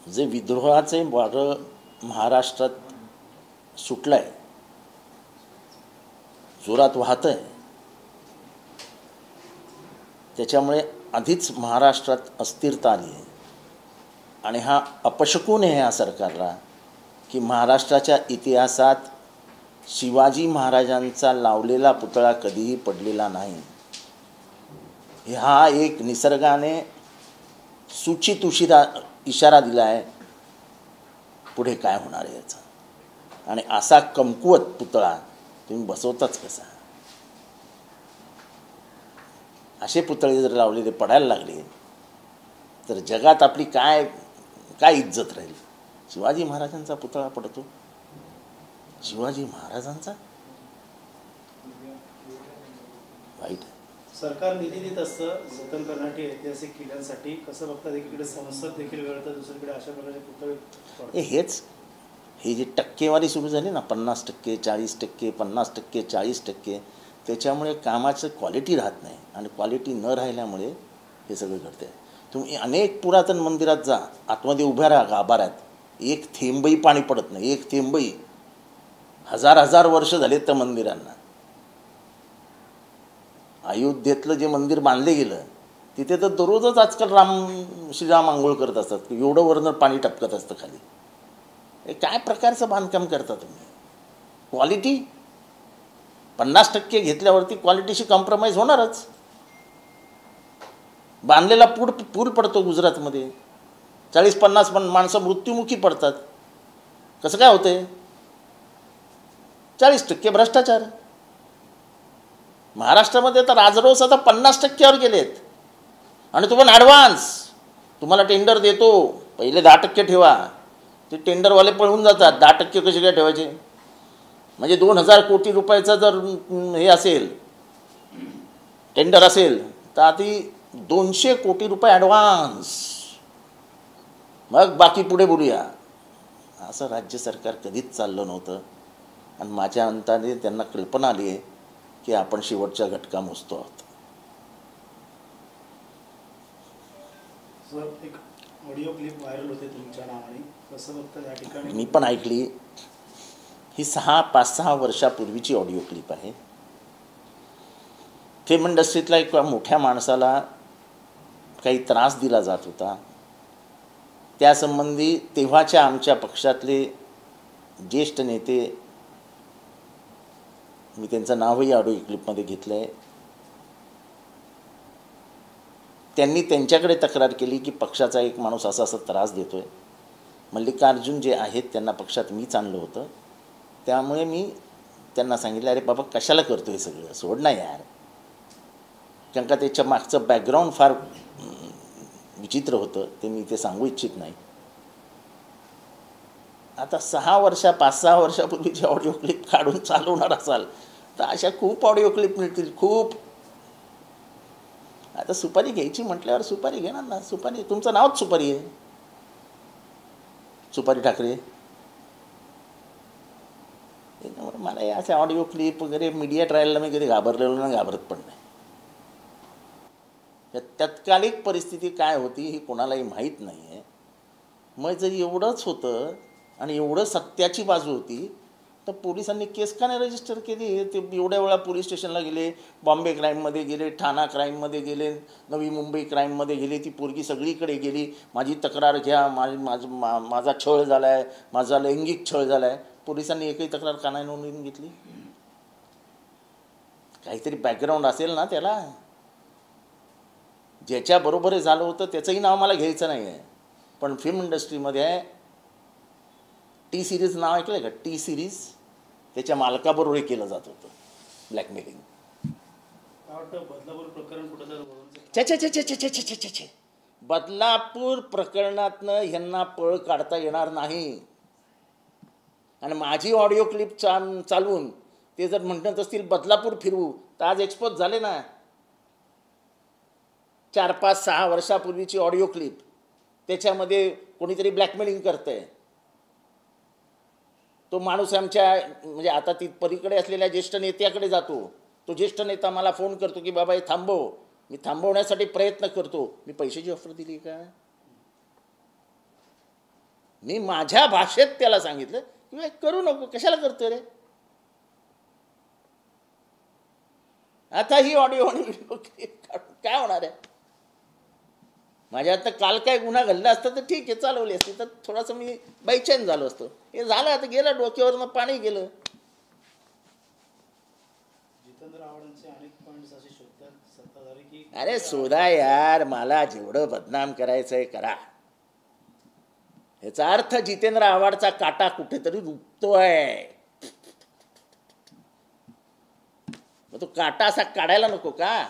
जे विद्रोहाचे वारं महाराष्ट्रात सुटलं आहे, जोरात वाहतं आहे, त्याच्यामुळे आधीच महाराष्ट्रात अस्थिरता आली आहे. आणि हा अपशकुन आहे या सरकारला की महाराष्ट्राच्या इतिहासात शिवाजी महाराजांचा लावलेला पुतळा कधीही पडलेला नाही. हा एक निसर्गाने सूचित इशारा दिला आहे पुढे काय होणार आहे याचा. आणि असा कमकुवत पुतळा तुम्ही बसवताच कसा? असे पुतळे जर लावलेले पडायला लागले तर जगात आपली काय काय इज्जत राहील? शिवाजी महाराजांचा पुतळा पडतो, शिवाजी महाराजांचा, वाईट. सरकार निधी देत असतं जतन करण्यासाठी ऐतिहासिक किल्ल्यांसाठी, कसं बघतात एकीकडे संसद देखील वेळतात, दुसरीकडे अशा प्रकारचे पुतळे. हेच ही जी टक्केवारी सुरू झाली ना, 50%, 40%, 50%, 40%, त्याच्यामुळे कामाचं क्वालिटी राहत नाही. आणि क्वालिटी न राहिल्यामुळे हे सगळं घडते. तुम्ही अनेक पुरातन मंदिरात जा, आतमध्ये उभ्या राहा गाभाऱ्यात, एक थेंबही पाणी पडत नाही, एक थेंबही. हजार वर्ष झालेत त्या मंदिरांना. अयोध्येतलं जे मंदिर बांधले गेलं तिथे तर दररोजच आजकाल श्रीराम आंघोळ करत असतात, एवढं वरनं पाणी टपकत असतं खाली. हे काय प्रकारचं बांधकाम करता तुम्ही? क्वालिटी 50% घेतल्यावरती क्वालिटीशी कॉम्प्रोमाइज होणारच. बांधलेला पूल पडतो गुजरातमध्ये, 40-50 माणसं मृत्युमुखी पडतात. कसं काय होतंय? 40% भ्रष्टाचार. महाराष्ट्रामध्ये तर राजरोस आता 50%वर गेलेत. आणि तो पण ॲडव्हान्स. तुम्हाला टेंडर देतो, पहिले 10% ठेवा. ते टेंडरवाले पळून जातात. 10% कसे काय ठेवायचे? म्हणजे 2000 कोटी रुपयाचा जर हे असेल, टेंडर असेल, तर आधी 200 कोटी रुपये ॲडव्हान्स, मग बाकी पुढे बोलूया. असं राज्य सरकार कधीच चाललं नव्हतं. आणि माझ्या अंताने त्यांना कल्पना आली आहे की आपण शेवटच्या घटका मोजतो आहोत. एक ऑडिओ क्लिप व्हायरल होते तुमच्या नावाने, कसं बघता या ठिकाणी? मी पण ऐकली. ही 5-6 वर्षापूर्वीची ऑडिओ क्लिप आहे. फिल्म इंडस्ट्रीतला एक मोठ्या माणसाला काही त्रास दिला जात होता, त्यासंबंधी तेव्हाच्या आमच्या पक्षातले ज्येष्ठ नेते, मी त्यांचं नावही ऑडिओ क्लिपमध्ये घेतलं आहे, त्यांनी त्यांच्याकडे तक्रार केली की पक्षाचा एक माणूस असा त्रास देतो आहे. मल्लिकार्जुन जे आहेत त्यांना पक्षात मीच आणलं होतं, त्यामुळे मी त्यांना सांगितलं, अरे बाबा कशाला करतो हे सगळं, सोड ना यार. कारण का त्याच्या मागचं बॅकग्राऊंड फार विचित्र होतं, ते मी ते सांगू इच्छित नाही. आता 5-6 वर्षापूर्वीची ऑडिओ क्लिप काढून चालवणार असाल तर अशा खूप ऑडिओ क्लिप मिळतील, खूप. आता सुपारी घ्यायची म्हटल्यावर सुपारी घेणार ना. सुपारी, तुमचं नावच सुपारी आहे, सुपारी ठाकरे. मला या अशा ऑडिओ क्लिप वगैरे मीडिया ट्रायलला मी कधी घाबरलेलो ना, घाबरत पण नाही. तत्कालिक परिस्थिती काय होती ही कोणालाही माहीत नाही आहे. मग जर एवढंच होतं आणि एवढं सत्याची बाजू होती तर पोलिसांनी केस का नाही रजिस्टर केली? ते एवढ्या वेळा पोलीस स्टेशनला गेले, बॉम्बे क्राईममध्ये गेले, ठाणा क्राईममध्ये गेले, नवी मुंबई क्राईममध्ये गेले, ती पोरगी सगळीकडे गेली, माझी तक्रार घ्या, माझा छळ झाला आहे, माझा लैंगिक छळ झाला आहे. पोलिसांनी एकही तक्रार का नाही नोंदवून घेतली? काहीतरी बॅकग्राऊंड असेल ना त्याला. ज्याच्याबरोबर झालं होतं त्याचंही नाव मला घ्यायचं नाही आहे, पण फिल्म इंडस्ट्रीमध्ये टी सिरीज नाव ऐकलं आहे का? टी सिरीज, त्याच्या मालकाबरोबर केलं जात होतं ब्लॅकमेलिंग. बदलापूर प्रकरण छे बदलापूर प्रकरणातनं ह्यांना पळ काढता येणार नाही. आणि माझी ऑडिओ क्लिप चालवून ते जर म्हणत असतील बदलापूर फिरवू, तर आज एक्सपोज झाले ना. 4-5-6 वर्षापूर्वीची ऑडिओ क्लिप, त्याच्यामध्ये कोणीतरी ब्लॅकमेलिंग करतंय. तो माणूस आमच्या म्हणजे आता ती पलीकडे असलेल्या ज्येष्ठ नेत्याकडे जातो. तो ज्येष्ठ नेता मला फोन करतो की बाबा हे थांबव. मी थांबवण्यासाठी प्रयत्न करतो. मी पैशाची ऑफर दिली का? मी माझ्या भाषेत त्याला सांगितलं की करू नको, कशाला करतोय रे. आता ही ऑडिओ आणि व्हिडिओ काय होणार आहे. माझ्या आता काल काय गुन्हा घडला असता तर ठीक आहे, चालवली असती तर थोडासा मी बैचैन झालो असतो. हे झालं, आता गेलं, डोक्यावरनं पाणी गेलं. जितेंद्र आव्हाडांचे अनेक पॉइंट्स असे शोधतात सत्ताधारी की अरे शोधा यार, मला जेवढं बदनाम करायचंय करा. याचा अर्थ जितेंद्र आव्हाडचा काटा कुठेतरी रुततोय. मग तो काटा असा काढायला नको का.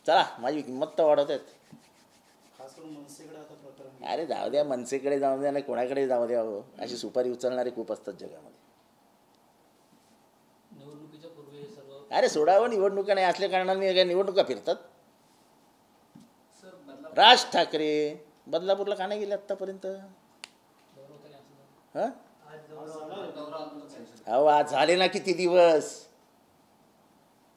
चला, माझी किंमत तर वाढवत आहेत. खास करून मनसेकडे आता प्रकरण. अरे जाऊ द्या, मनसेकडे जाऊ द्या, नाही कोणाकडे जाऊ द्या. हो, अशी सुपारी उचलणारे खूप असतात जगामध्ये. निवडणुकीच्या पूर्वी हे सर्व. अरे सोडावं, निवडणुका नाही असल्या कारणाने काय निवडणुका फिरतात. सर राज ठाकरे बदलापूरला का नाही गेले आत्तापर्यंत. हां, अहो आज झाले ना किती दिवस.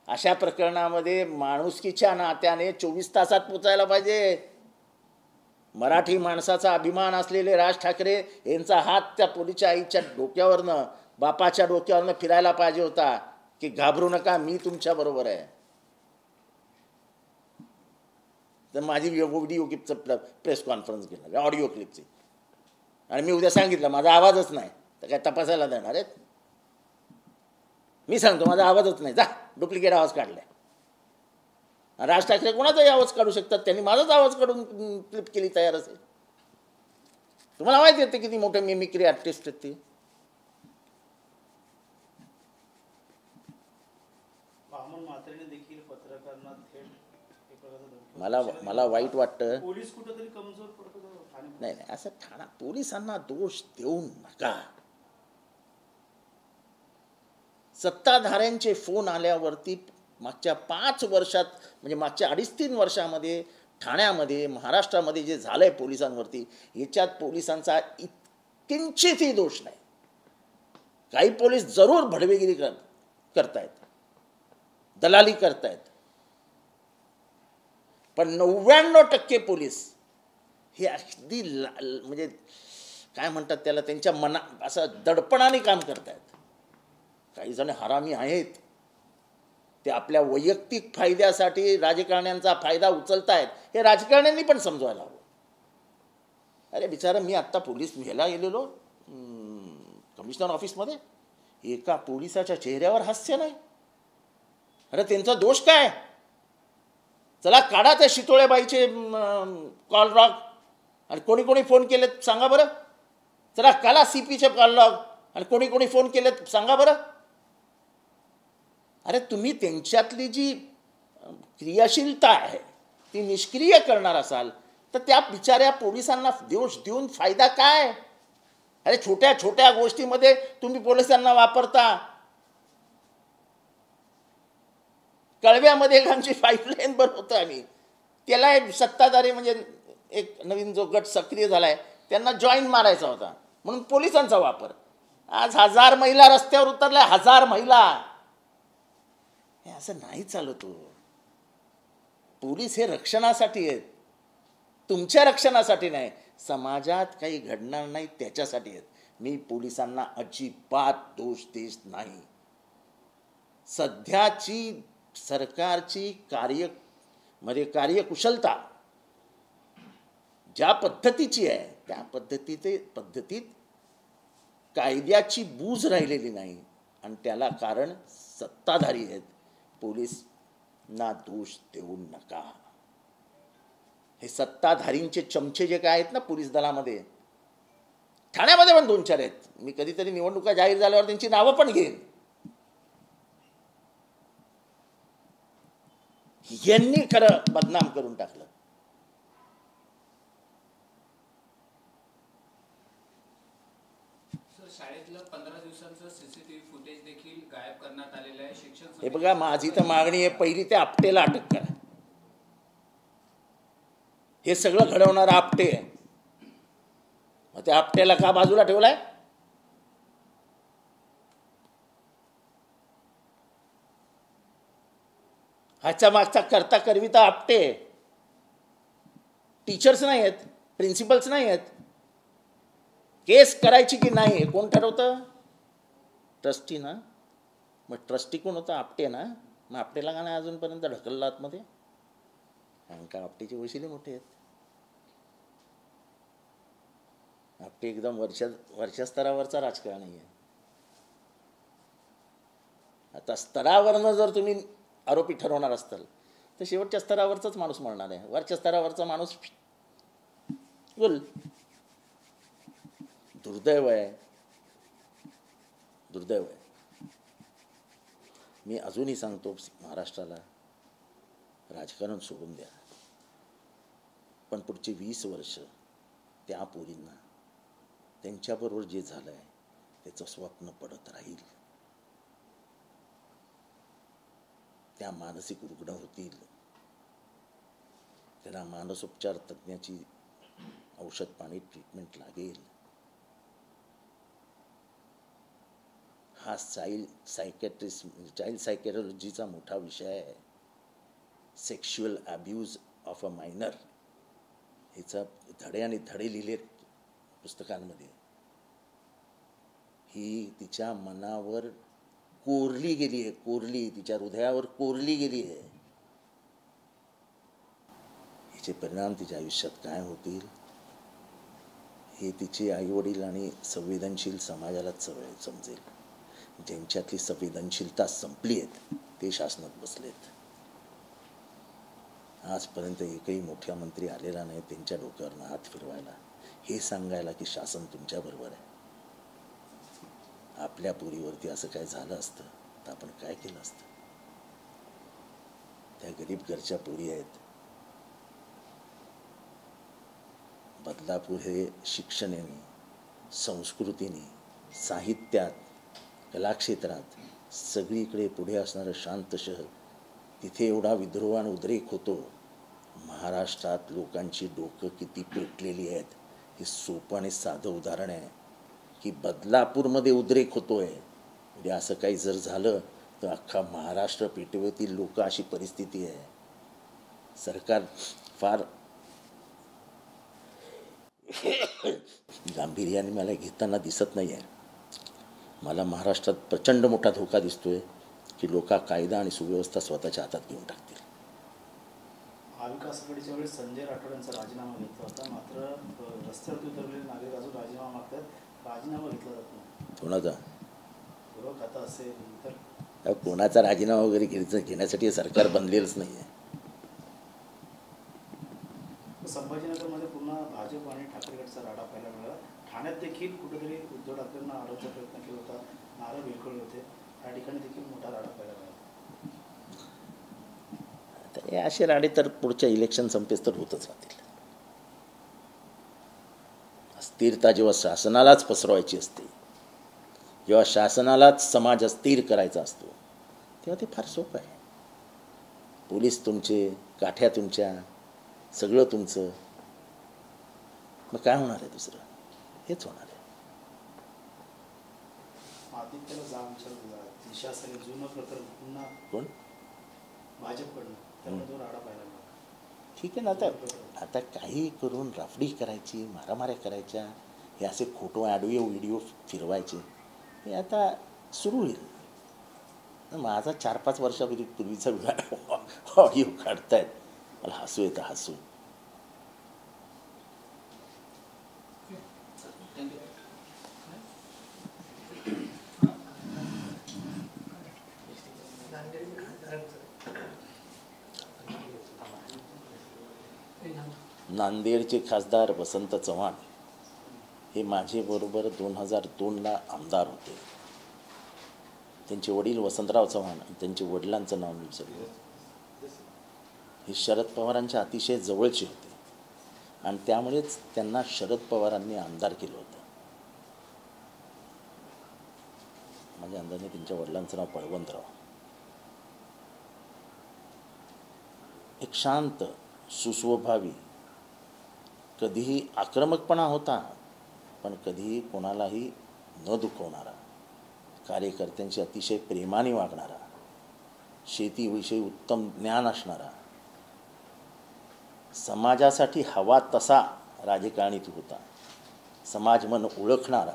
अशा प्रकरणामध्ये माणुसकीच्या नात्याने 24 तासात पोचायला पाहिजे. मराठी माणसाचा अभिमान असलेले राज ठाकरे यांचा हात त्या पोलीसच्या आईच्या डोक्यावरनं, बापाच्या डोक्यावरनं फिरायला पाहिजे होता की घाबरू नका, मी तुमच्या बरोबर आहे. तर माझी व्हिडिओ क्लिपचं प्रेस कॉन्फरन्स घेणार, ऑडिओ क्लिपची, आणि मी उद्या सांगितलं माझा आवाजच नाही तर काय तपासायला देणार आहेत. मी सांगतो माझा आवाजच नाही, जा डुप्लिकेट आवाज काढलाय. राज ठाकरे कोणाचाही आवाज काढू शकतात, त्यांनी माझाच आवाज काढून क्लिप केली तयार असेल. तुम्हाला माहिती येते किती मोठे मिमिक्री आर्टिस्ट आहेत ती. म्हात्रेने देखील पत्रकारांना थेट एक प्रकारचा मला वाईट वाटतं. पोलीस कुठेतरी कमजोर पडतो. नाही, असं ठाणा पोलिसांना दोष देऊ नका. सत्ताधाऱ्यांचे फोन आल्यावरती मागच्या 5 वर्षात, म्हणजे मागच्या 2.5-3 वर्षामध्ये ठाण्यामध्ये, महाराष्ट्रामध्ये जे झालं आहे पोलिसांवरती, याच्यात पोलिसांचा किंचितही दोष नाही. काही पोलीस जरूर भडवेगिरी करतायत, दलाली करतायत, पण 99% पोलीस हे अगदी म्हणजे काय म्हणतात त्याला, त्यांच्या मना असं दडपणाने काम करतायत. काही जण हरामी आहेत, ते आपल्या वैयक्तिक फायद्यासाठी राजकारण्यांचा फायदा उचलतायत. हे राजकारण्यांनी पण समजवायला हवं. अरे बिचारा, मी आत्ता पोलीस ह्याला गेलेलो कमिशनर ऑफिसमध्ये, एका पोलिसाच्या चेहऱ्यावर हास्य नाही. अरे त्यांचा दोष काय. चला काढा त्या शितोळेबाईचे कॉल लॉग, आणि कोणी कोणी फोन केलेत सांगा बरं. चला काला CPचे कॉल लॉग, आणि कोणी कोणी फोन केलेत सांगा बरं. अरे तुम्ही त्यांच्यातली जी क्रियाशीलता आहे ती निष्क्रिय करणार असाल तर त्या बिचाऱ्या पोलिसांना दोष देऊन फायदा काय. अरे छोट्या छोट्या गोष्टीमध्ये तुम्ही पोलिसांना वापरता. कळव्यामध्ये एक आमची पाईपलाईन बनवतो आम्ही, त्याला सत्ताधारी म्हणजे एक नवीन जो गट सक्रिय झाला आहे त्यांना जॉईन मारायचा होता म्हणून पोलिसांचा वापर. आज 1000 महिला रस्त्यावर उतरल्या, 1000 महिला. हे असं नाही चालत. पोलीस हे रक्षणासाठी आहेत, तुमच्या रक्षणासाठी नाही. समाजात काही घडणार नाही त्याच्यासाठी आहेत. मी पोलिसांना अजिबात दोष देत नाही. सध्याची सरकारची कार्यकुशलता ज्या पद्धतीची आहे त्या पद्धतीत कायद्याची बूज राहिलेली नाही, आणि त्याला कारण सत्ताधारी आहेत. पोलिसांना दोष देऊ नका. हे सत्ताधारींचे चमचे जे काय आहेत ना पोलीस दलामध्ये, ठाण्यामध्ये पण 2-4 आहेत. मी कधीतरी निवडणुका जाहीर झाल्यावर त्यांची नावं पण घेईन. यांनी खरं बदनाम करून टाकलं. शाळेतलं 15 दिवसांचं CCTV फुटेज देखील गायब करण्यात आलेलं आहे. शिक्षण हे बघा, माझी तर मागणी आहे, पहिली ते आपटेला अटक करा. हे सगळं घडवणारा आपटे आहे. मग त्या आपट्याला का बाजूला ठेवलाय. ह्याच्या मागचा करता करविता आपटे, टीचर्स नाही आहेत. प्रिन्सिपल्स नाही आहेत. केस करायची की नाही हे कोण ठरवतं? ट्रस्टी ना. मग ट्रस्टी कोण होतं? आपटे ना. मग आपटेला का नाही अजूनपर्यंत ढकललं आतमध्ये? कारण का आपटेचे वशिले मोठे आहेत. आपटे एकदम वरच्या स्तरावरचा राजकारणी आहे. आता स्तरावरनं जर तुम्ही आरोपी ठरवणार असताल तर शेवटच्या स्तरावरचाच माणूस म्हणणार आहे. वरच्या स्तरावरचा माणूस बोल. दुर्दैव आहे, दुर्दैव आहे. मी अजूनही सांगतो महाराष्ट्राला, राजकारण सोडून द्या, पण पुढची 20 वर्ष त्या पोरींना त्यांच्याबरोबर जे झालं आहे त्याचं स्वप्न पडत राहील. त्या मानसिक रुग्ण होतील. त्याला मानसोपचार तज्ज्ञाची औषध पाणी ट्रीटमेंट लागेल. हा चाइल्ड सायकॅलॉजीचा मोठा विषय आहे. Sexual abuse of a minor ह्याचा धडे आणि धडे लिहिलेत पुस्तकांमध्ये. ही तिच्या मनावर कोरली गेली आहे, कोरली, तिच्या हृदयावर कोरली गेली आहे. हिचे परिणाम तिच्या आयुष्यात काय होतील हे तिचे आईवडील आणि संवेदनशील समाजालाच समजेल. ज्यांच्यातली संवेदनशीलता संपली आहेत ते शासनात बसलेत. आजपर्यंत एकही मोठा मंत्री आलेला नाही त्यांच्या डोक्यावरनं हात फिरवायला, हे सांगायला की शासन तुमच्याबरोबर आहे. आपल्या पोरीवरती असं काय झालं असतं तर आपण काय केलं असतं? त्या गरीब घरच्या पोरी आहेत. बदलापूर हे शिक्षणाने, संस्कृतीने, साहित्यात, कलाक्षेत्रात सगळीकडे पुढे असणारं शांत शहर. तिथे एवढा विद्रोह आणि उद्रेक होतो. महाराष्ट्रात लोकांची डोकं किती पेटलेली आहेत हे सोपं आणि साधं उदाहरण आहे की बदलापूरमध्ये उद्रेक होतोय. म्हणजे असं काही जर झालं तर अख्खा महाराष्ट्र पेटवतील लोक, अशी परिस्थिती आहे. सरकार फार गांभीर्याने मला घेताना दिसत नाही आहे. मला महाराष्ट्रात प्रचंड मोठा धोका दिसतोय की लोक कायदा आणि सुव्यवस्था स्वतःच्या हातात घेऊन टाकतील. महाविकास आघाडीच्या वेळेस संजय राठोड यांचा राजीनामा घेतला होता, मात्र रस्त्यावरती उतरलेले नागरिक अजून राजीनामा मागतात. राजीनामा घेतला जात नाही. कोणाचा? गृह खाता असेल तर कोणाचा राजीनामा वगैरे घेण्यासाठी सरकार बनलेलंच नाही आहे. संभाजीनगरमध्ये पुन्हा भाजप आणि ठाकरे गटचा राडा पाहायला मिळाला. ठाण्यात देखील कुठेतरी उद्धव ठाकरेंना अडवण्याचा प्रयत्न केला होता, नारळ विरघळले होते. त्या ठिकाणी देखील मोठा राडा पाहायला मिळाला. तर हे असे राडे तर पुढच्या इलेक्शन संपेस तर होतच राहतील. अस्थिरता जेव्हा शासनालाच पसरवायची असते, जेव्हा शासनालाच समाज अस्थिर करायचा असतो, तेव्हा ते फार सोपं आहे. पोलीस तुमचे, काठ्या तुमच्या, सगळं तुमचं. मग काय होणार आहे? दुसरं हेच होणार आहे. आदित्यला दिशा असेल जुनं प्रकरण पुन्हा कोण? भाजपकडनं त्यामुळे तो राडा पाहायला मिळाला. ठीक आहे ना. आता काही करून राफडी करायची, मारामाऱ्या करायच्या, हे असे खोटो व्हिडिओ फिरवायचे, हे आता सुरू होईल. माझा 4-5 वर्षापूर्वीचा ऑडिओ काढतायत, मला हसू येतं, हसू. नांदेडचे खासदार वसंत चव्हाण हे माझ्याबरोबर 2002ला आमदार होते. त्यांचे वडील वसंतराव चव्हाण, त्यांच्या वडिलांचं नाव मी विसरलो. हे शरद पवारांच्या अतिशय जवळचे होते आणि त्यामुळेच त्यांना शरद पवारांनी आमदार केलं होतं. माझ्या अंदाजाने त्यांच्या वडिलांचं नाव बळवंतराव. एक शांत, सुस्वभावी, कधीही आक्रमकपणा होता पण कधीही कोणालाही न दुखवणारा, कार्यकर्त्यांशी अतिशय प्रेमाने वागणारा, शेतीविषयी उत्तम ज्ञान असणारा, समाजासाठी हवा तसा राजकारणीत होता, समाज मन ओळखणारा,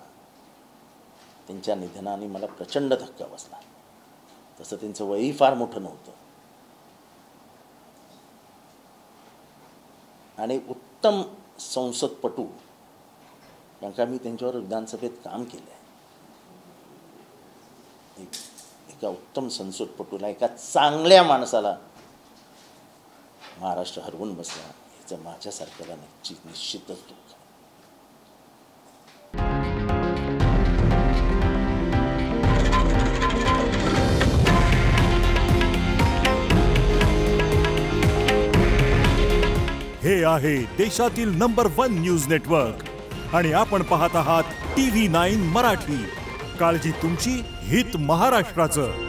त्यांच्या निधनाने मला प्रचंड धक्का बसला. तसं त्यांचं वयही फार मोठं नव्हतं आणि उत्तम संसदपटू, कारण का मी त्यांच्यावर विधानसभेत काम केलं आहे. एका उत्तम संसदपटूला, एका चांगल्या माणसाला महाराष्ट्र हरवून बसला, याचं माझ्यासारख्याला निश्चितच दुःख आहे. हे आहे देशातील नंबर 1 न्यूज नेटवर्क आणि आपण पाहत आहात TV9 मराठी. काळजी तुमची, हित महाराष्ट्राचं.